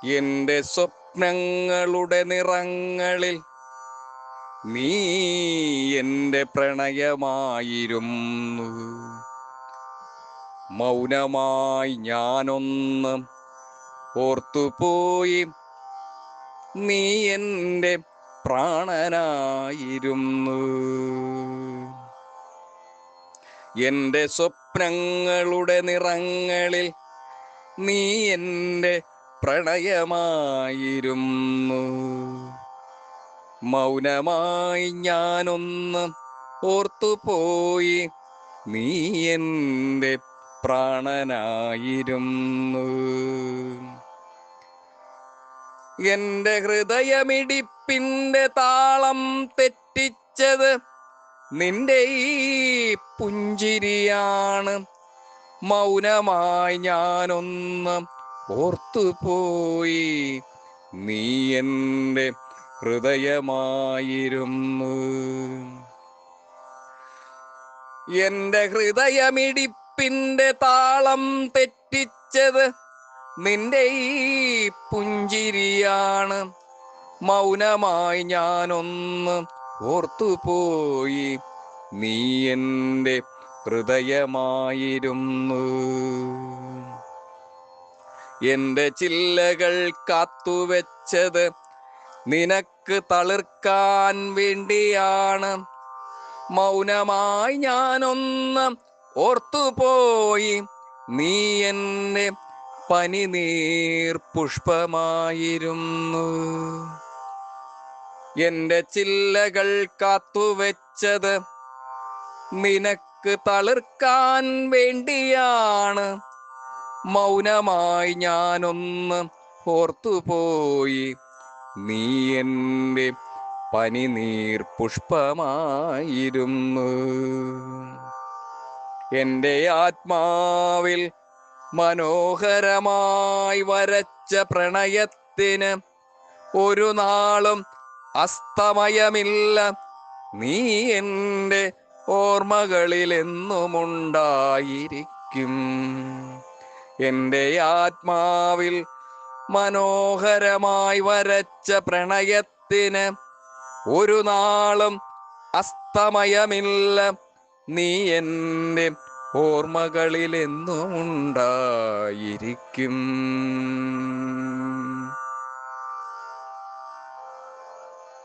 എന്റെ സ്വപ്നങ്ങളുടെ നിറങ്ങളിൽ നീ എന്റെ പ്രണയമായിരുന്നു. മൗനമായി ഞാനൊന്ന് ഓർത്തുപോയി, നീ എന്റെ പ്രാണനായിരുന്നു. എന്റെ സ്വപ്നങ്ങളുടെ നിറങ്ങളിൽ നീ എന്റെ പ്രണയമായിരുന്നു. മൗനമായി ഞാനൊന്ന് ഓർത്തുപോയി, നീ എന്റെ പ്രാണനായിരുന്നു. എന്റെ ഹൃദയമിടിപ്പിന്റെ താളം തെറ്റിച്ചത് നിന്റെ ഈ പുഞ്ചിരിയാണ്. മൗനമായി ഞാനൊന്ന് ഓർത്തുപോയി, നീ എന്റെ ഹൃദയമായിരുന്നു. എന്റെ ഹൃദയമിടിപ്പിന്റെ താളം തെറ്റിച്ചത് നിന്റെ ഈ പുഞ്ചിരിയാണ്. മൗനമായി ഞാനൊന്ന് ഓർത്തുപോയി, നീ എന്റെ ഹൃദയമായിരുന്നു. എന്റെ ചില്ലകൾ കാത്തുവെച്ചത് നിനക്ക് തളിർക്കാൻ വേണ്ടിയാണ്. മൗനമായി ഞാനൊന്ന് ഓർത്തുപോയി, നീ എന്നെ പനിനീർ പുഷ്പമായിരുന്നു. എന്റെ ചില്ലകൾ കാത്തുവെച്ചത് നിനക്ക് തളിർക്കാൻ വേണ്ടിയാണ്. മൗനമായി ഞാനൊന്ന് ഓർത്തുപോയി, നീ എന്റെ പനിനീർ പുഷ്പമായിരുന്നു. എന്റെ ആത്മാവിൽ മനോഹരമായി വരച്ച പ്രണയത്തിന് ഒരു നാളും അസ്തമയമില്ല. നീ എന്റെ ഓർമ്മകളിൽ എന്നുമുണ്ടായിരിക്കും. എന്റെ ആത്മാവിൽ മനോഹരമായി വരച്ച പ്രണയത്തിന് ഒരു നാളും അസ്തമയമില്ല. നീ എന്റെ ഓർമ്മകളിൽ എന്നുമുണ്ടായിരിക്കും.